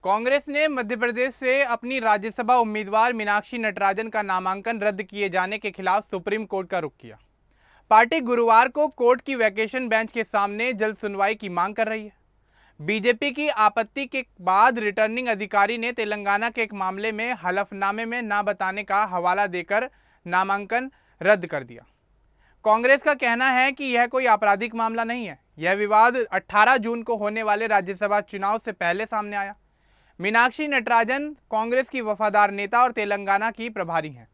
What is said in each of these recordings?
कांग्रेस ने मध्य प्रदेश से अपनी राज्यसभा उम्मीदवार मीनाक्षी नटराजन का नामांकन रद्द किए जाने के खिलाफ सुप्रीम कोर्ट का रुख किया। पार्टी गुरुवार को कोर्ट की वैकेशन बेंच के सामने जल्द सुनवाई की मांग कर रही है। बीजेपी की आपत्ति के बाद रिटर्निंग अधिकारी ने तेलंगाना के एक मामले में हलफनामे में न बताने का हवाला देकर नामांकन रद्द कर दिया। कांग्रेस का कहना है कि यह कोई आपराधिक मामला नहीं है। यह विवाद 18 जून को होने वाले राज्यसभा चुनाव से पहले सामने आया। मीनाक्षी नटराजन कांग्रेस की वफादार नेता और तेलंगाना की प्रभारी हैं।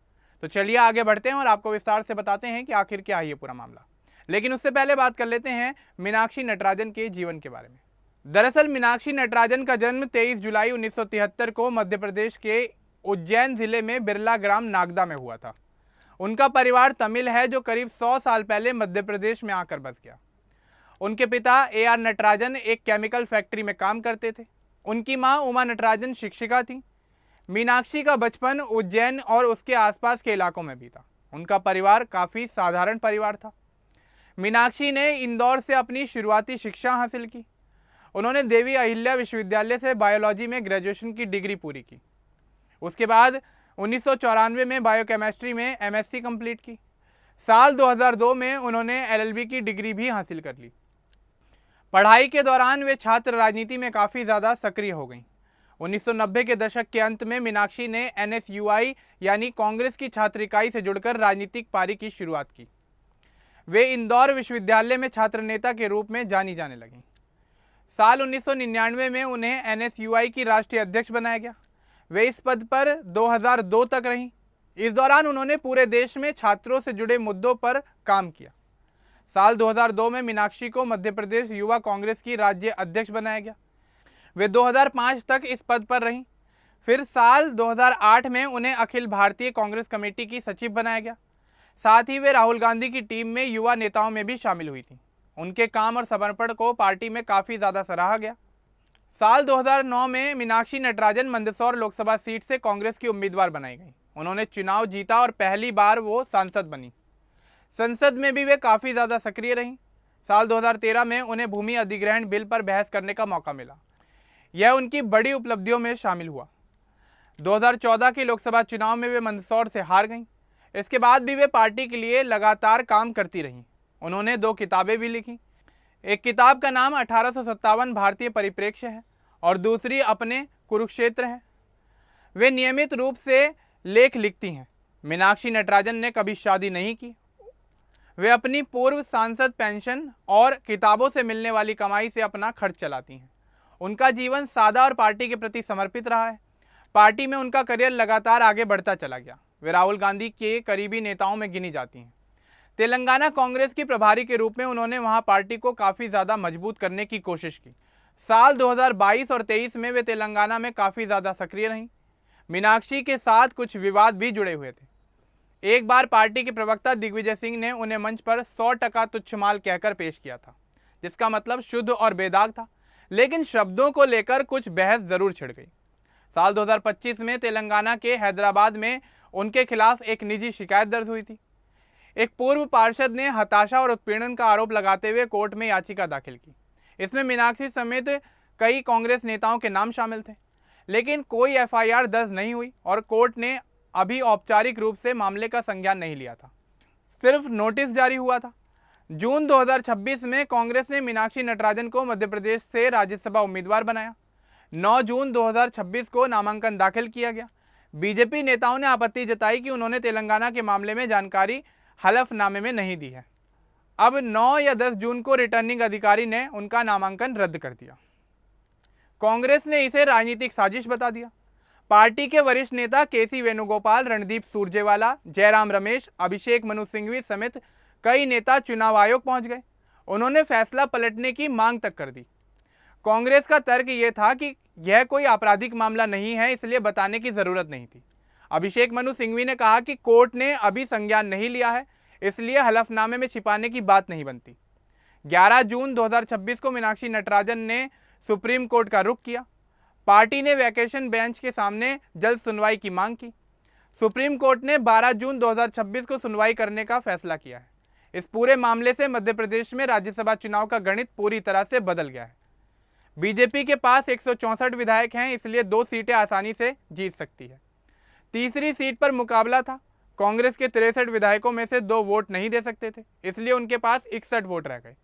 तो चलिए आगे बढ़ते हैं और आपको विस्तार से बताते हैं कि आखिर क्या है ये पूरा मामला। लेकिन उससे पहले बात कर लेते हैं मीनाक्षी नटराजन के जीवन के बारे में। दरअसल मीनाक्षी नटराजन का जन्म 23 जुलाई 1973 को मध्य प्रदेश के उज्जैन जिले में बिरला ग्राम नागदा में हुआ था। उनका परिवार तमिल है जो करीब 100 साल पहले मध्य प्रदेश में आकर बस गया। उनके पिता AR नटराजन एक केमिकल फैक्ट्री में काम करते थे। उनकी मां उमा नटराजन शिक्षिका थी। मीनाक्षी का बचपन उज्जैन और उसके आसपास के इलाकों में बीता। उनका परिवार काफ़ी साधारण परिवार था। मीनाक्षी ने इंदौर से अपनी शुरुआती शिक्षा हासिल की। उन्होंने देवी अहिल्या विश्वविद्यालय से बायोलॉजी में ग्रेजुएशन की डिग्री पूरी की। उसके बाद 1994 में बायोकेमिस्ट्री में MSc कंप्लीट की। साल 2002 में उन्होंने LLB की डिग्री भी हासिल कर ली। पढ़ाई के दौरान वे छात्र राजनीति में काफ़ी ज़्यादा सक्रिय हो गईं। 1990 के दशक के अंत में मीनाक्षी ने NSUI यानी कांग्रेस की छात्र इकाई से जुड़कर राजनीतिक पारी की शुरुआत की। वे इंदौर विश्वविद्यालय में छात्र नेता के रूप में जानी जाने लगीं। साल 1999 में उन्हें NSUI की राष्ट्रीय अध्यक्ष बनाया गया। वे इस पद पर 2002 तक रहीं। इस दौरान उन्होंने पूरे देश में छात्रों से जुड़े मुद्दों पर काम किया। साल 2002 में मीनाक्षी को मध्य प्रदेश युवा कांग्रेस की राज्य अध्यक्ष बनाया गया। वे 2005 तक इस पद पर रहीं। फिर साल 2008 में उन्हें अखिल भारतीय कांग्रेस कमेटी की सचिव बनाया गया। साथ ही वे राहुल गांधी की टीम में युवा नेताओं में भी शामिल हुई थी। उनके काम और समर्पण को पार्टी में काफ़ी ज़्यादा सराहा गया। साल 2009 में मीनाक्षी नटराजन मंदसौर लोकसभा सीट से कांग्रेस की उम्मीदवार बनाई गई। उन्होंने चुनाव जीता और पहली बार वो सांसद बनी। संसद में भी वे काफ़ी ज़्यादा सक्रिय रहीं। साल 2013 में उन्हें भूमि अधिग्रहण बिल पर बहस करने का मौका मिला। यह उनकी बड़ी उपलब्धियों में शामिल हुआ। 2014 के लोकसभा चुनाव में वे मंदसौर से हार गईं। इसके बाद भी वे पार्टी के लिए लगातार काम करती रहीं। उन्होंने 2 किताबें भी लिखीं। एक किताब का नाम 1857 भारतीय परिप्रेक्ष्य है और दूसरी अपने कुरुक्षेत्र है। वे नियमित रूप से लेख लिखती हैं। मीनाक्षी नटराजन ने कभी शादी नहीं की। वे अपनी पूर्व सांसद पेंशन और किताबों से मिलने वाली कमाई से अपना खर्च चलाती हैं। उनका जीवन सादा और पार्टी के प्रति समर्पित रहा है। पार्टी में उनका करियर लगातार आगे बढ़ता चला गया। वे राहुल गांधी के करीबी नेताओं में गिनी जाती हैं। तेलंगाना कांग्रेस की प्रभारी के रूप में उन्होंने वहां पार्टी को काफ़ी ज़्यादा मजबूत करने की कोशिश की। साल 2022 और 23 में वे तेलंगाना में काफ़ी ज़्यादा सक्रिय रहीं। मीनाक्षी के साथ कुछ विवाद भी जुड़े हुए थे। एक बार पार्टी के प्रवक्ता दिग्विजय सिंह ने उन्हें मंच पर 100% तुच्छ माल कहकर पेश किया था, जिसका मतलब शुद्ध और बेदाग था, लेकिन शब्दों को लेकर कुछ बहस जरूर छिड़ गई। साल 2025 में तेलंगाना के हैदराबाद में उनके खिलाफ एक निजी शिकायत दर्ज हुई थी। एक पूर्व पार्षद ने हताशा और उत्पीड़न का आरोप लगाते हुए कोर्ट में याचिका दाखिल की। इसमें मीनाक्षी समेत कई कांग्रेस नेताओं के नाम शामिल थे, लेकिन कोई FIR दर्ज नहीं हुई और कोर्ट ने अभी औपचारिक रूप से मामले का संज्ञान नहीं लिया था। सिर्फ नोटिस जारी हुआ था। जून 2026 में कांग्रेस ने मीनाक्षी नटराजन को मध्य प्रदेश से राज्यसभा उम्मीदवार बनाया। 9 जून 2026 को नामांकन दाखिल किया गया। बीजेपी नेताओं ने आपत्ति जताई कि उन्होंने तेलंगाना के मामले में जानकारी हलफनामे में नहीं दी है। अब 9 या 10 जून को रिटर्निंग अधिकारी ने उनका नामांकन रद्द कर दिया। कांग्रेस ने इसे राजनीतिक साजिश बता दिया। पार्टी के वरिष्ठ नेता KC वेणुगोपाल, रणदीप सुरजेवाला, जयराम रमेश, अभिषेक मनु सिंघवी समेत कई नेता चुनाव आयोग पहुंच गए। उन्होंने फैसला पलटने की मांग तक कर दी। कांग्रेस का तर्क यह था कि यह कोई आपराधिक मामला नहीं है, इसलिए बताने की जरूरत नहीं थी। अभिषेक मनु सिंघवी ने कहा कि कोर्ट ने अभी संज्ञान नहीं लिया है, इसलिए हलफनामे में छिपाने की बात नहीं बनती। 11 जून 2026 को मीनाक्षी नटराजन ने सुप्रीम कोर्ट का रुख किया। पार्टी ने वैकेशन बेंच के सामने जल्द सुनवाई की मांग की। सुप्रीम कोर्ट ने 12 जून 2026 को सुनवाई करने का फैसला किया है। इस पूरे मामले से मध्य प्रदेश में राज्यसभा चुनाव का गणित पूरी तरह से बदल गया है। बीजेपी के पास 164 विधायक हैं, इसलिए 2 सीटें आसानी से जीत सकती है। तीसरी सीट पर मुकाबला था। कांग्रेस के 63 विधायकों में से 2 वोट नहीं दे सकते थे, इसलिए उनके पास 61 वोट रह गए।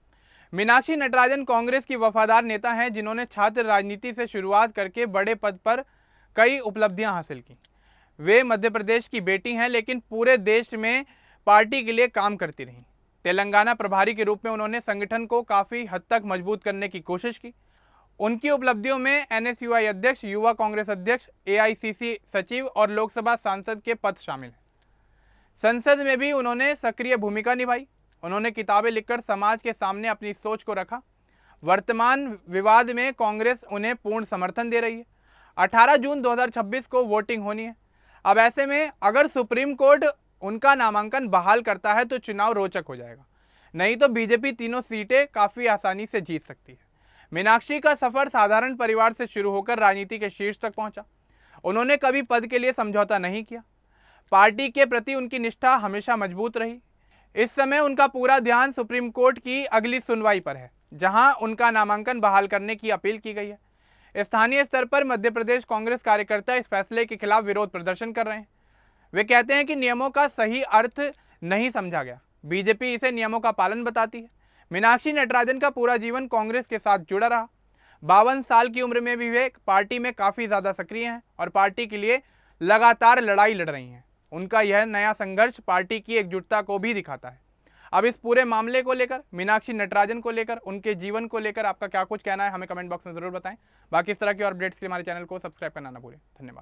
मीनाक्षी नटराजन कांग्रेस की वफादार नेता हैं, जिन्होंने छात्र राजनीति से शुरुआत करके बड़े पद पर कई उपलब्धियां हासिल की। वे मध्य प्रदेश की बेटी हैं, लेकिन पूरे देश में पार्टी के लिए काम करती रहीं। तेलंगाना प्रभारी के रूप में उन्होंने संगठन को काफ़ी हद तक मजबूत करने की कोशिश की। उनकी उपलब्धियों में एनएसयूआई अध्यक्ष, युवा कांग्रेस अध्यक्ष, एआईसीसी सचिव और लोकसभा सांसद के पद शामिल हैं। संसद में भी उन्होंने सक्रिय भूमिका निभाई। उन्होंने किताबें लिखकर समाज के सामने अपनी सोच को रखा। वर्तमान विवाद में कांग्रेस उन्हें पूर्ण समर्थन दे रही है। 18 जून 2026 को वोटिंग होनी है। अब ऐसे में अगर सुप्रीम कोर्ट उनका नामांकन बहाल करता है तो चुनाव रोचक हो जाएगा, नहीं तो बीजेपी तीनों सीटें काफ़ी आसानी से जीत सकती है। मीनाक्षी का सफ़र साधारण परिवार से शुरू होकर राजनीति के शीर्ष तक पहुंचा। उन्होंने कभी पद के लिए समझौता नहीं किया। पार्टी के प्रति उनकी निष्ठा हमेशा मजबूत रही। इस समय उनका पूरा ध्यान सुप्रीम कोर्ट की अगली सुनवाई पर है, जहां उनका नामांकन बहाल करने की अपील की गई है। स्थानीय स्तर पर मध्य प्रदेश कांग्रेस कार्यकर्ता इस फैसले के खिलाफ विरोध प्रदर्शन कर रहे हैं। वे कहते हैं कि नियमों का सही अर्थ नहीं समझा गया। बीजेपी इसे नियमों का पालन बताती है। मीनाक्षी नटराजन का पूरा जीवन कांग्रेस के साथ जुड़ा रहा। 52 साल की उम्र में भी वे पार्टी में काफ़ी ज़्यादा सक्रिय हैं और पार्टी के लिए लगातार लड़ाई लड़ रही हैं। उनका यह नया संघर्ष पार्टी की एकजुटता को भी दिखाता है। अब इस पूरे मामले को लेकर, मीनाक्षी नटराजन को लेकर, उनके जीवन को लेकर आपका क्या कुछ कहना है, हमें कमेंट बॉक्स में ज़रूर बताएं। बाकी इस तरह की और अपडेट्स के लिए हमारे चैनल को सब्सक्राइब करना ना भूलें। धन्यवाद।